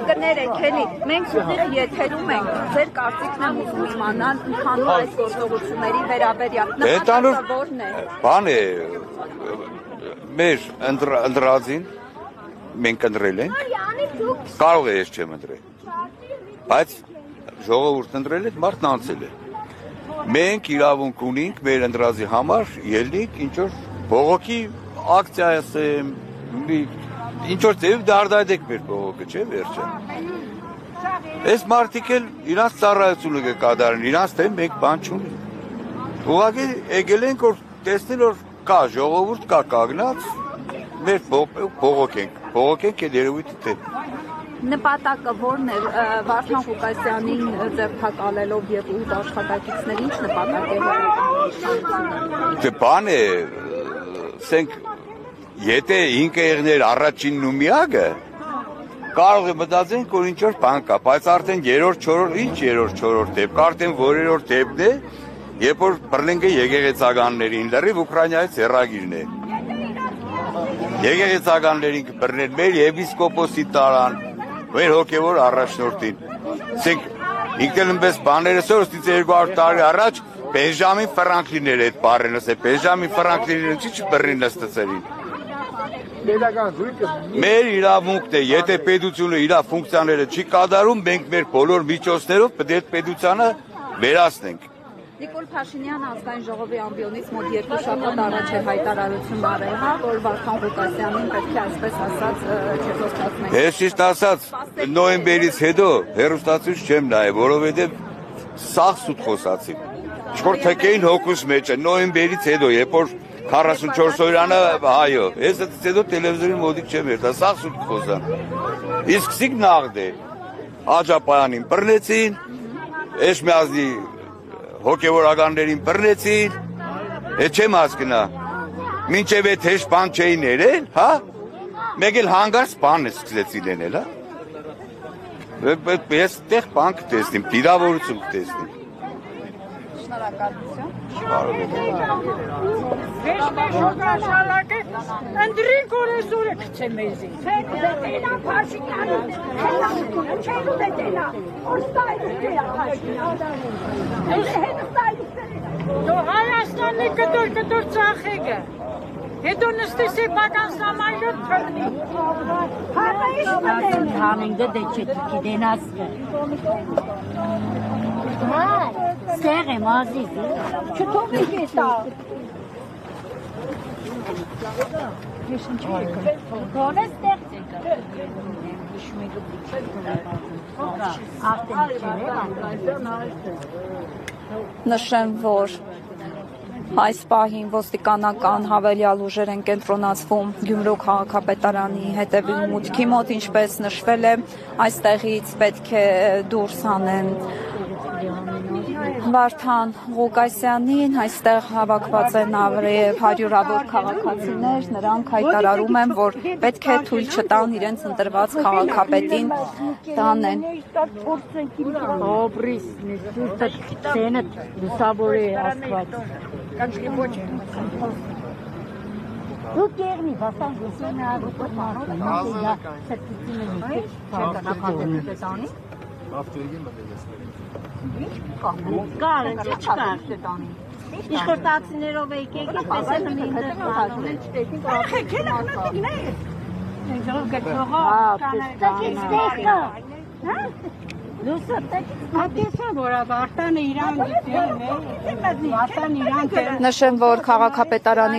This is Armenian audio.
Կներեք, էլի, մենք ուղիղ եթերում ենք, ձեր կարծիքն եմ ուզում իմանալ ընդհանուր այս գործողությունների վերաբերյալ, նպատակը որն է։ Բան է, մեր ընտրածին մենք ընտրել ենք, կարող է ես չեմ ընտրել, բայց ժողովուրդն ընտրել է, մարդն անցել է։ Մենք իրավունք ունենք մեր ընտրածի համար ելնենք ինչ-որ բողոքի ակցիա ասեմ, ինչ-որ ձև դարդայդեք մեր բողոքը, չէ վերջը։ Այս մարդիկ էլ իրանց ծառայությունը կկատարեն, իրանց թե մենք բան չունենք։ Ուղղակի եկել ենք, որ տեսնել, որ կա ժողովուրդ, կա կանգնած, մեր բողոքենք այդ երևույթը թե։ Նպատակը որն է Վարդան Ղուկասյանին ձերբակալելով եւ 8 աշխատակիցներ ինչ նպատակ է։ Դե բան է, ասենք, եթե 5 եղներ առաջինն ու միակը, կարող է մտածենք, որ ինչ-որ բան կա, բայց արդեն 3-րդ, 4-րդ, ինչ 3-րդ, 4-րդ դեպք, արդեն որերորդ դեպքն է, երբ որ բռնենք եկեղեցականներին, լրիվ Ուկրաինայից հեռագիրն է։ Եկեղեցականներին բռնել մեր եպիսկոպոսի տարան, մեր հոգևոր առաջնորդին։ Ասենք, ինքն այնպես բաները սորստից 200 տարի առաջ Բենջամին Ֆրանկլինն էր այդ բառերը, ասել Բենջամին Ֆրանկլինը չի բռնի նստեցերին։ Մեր իրավունքն է, եթե պետությունը իր ֆունկցիաները չի կատարում, մենք մեր բոլոր միջոցներով պետք է պետությանը վերացնենք։ Նիկոլ Փաշինյանը ազգային ժողովի ամբիոնից մոտ 2 շաբաթ առաջ էր հայտարարություն արել, որ Վարդան Ղուկասյանին պետք է այսպես ասած չեզոստացնենք։ Ես ճիշտ ասած, նոյեմբերից հետո հեռուստացույց չեմ նայել, որովհետև սաղ սուտ խոսացին։ Չոր թքեին հոգուս մեջ է, նոյեմբերից հետո, երբ որ 44 օրյանը, այո, ես հետո տելևիզորին մոտիկ չեմ երթա, սաղ սուտ խոսան։ Իսկ սիկ նաղդ է, Աջապայանին բռնեցին, Էշմիածնի հոգևորականներին բռնեցին, հետ չեմ հասկնա, մինչև այդ հեշտ բան չէին երել, հա, մեկ էլ հանգարց բան է սկսեցին ենել, հա, ես տեղ բան կտեսնիմ, դիրավորություն կտեսնիմ։ Շնորհակալություն։ Վեշ շոկաշալակը ընդրին կորեսուրը կցե մեզի։ Դետենա Փաշինյանին, չելու դետենա, օրստայլի Դո Հայաստանի կտոր ծախեգը, հետո նստես է բական սամայլոտ թրնի։ Հանինգը դե չետիքի դենասկը։ Սեղ եմ ազիզի, չթողիկ է տա։ Ես ինչ եկը, գոնե ստեղծ եկը։ Նշեմ, որ այս պահին ոստիկանական հավելյալ ուժեր են կենտրոնացվում Գյումրու քաղաքապետարանի հետևի մուտքի մոտ, ինչպես նշվել է, այստեղից պետք է դուրս անեն Վարդան Ղուկասյանին, այստեղ հավաքված են ավելի 100-ավոր քաղաքացիներ, նրանք հայտարարում են, որ պետք է թույլ չտան իրենց ընտրված քաղաքապետին տանեն։ Դու կերնի, բաստան գուսենը աղուպոտ Կար, ինչ չկար Իշխորտացիներով եկեք, պես է Նշեմ, որ քաղաքապետարանի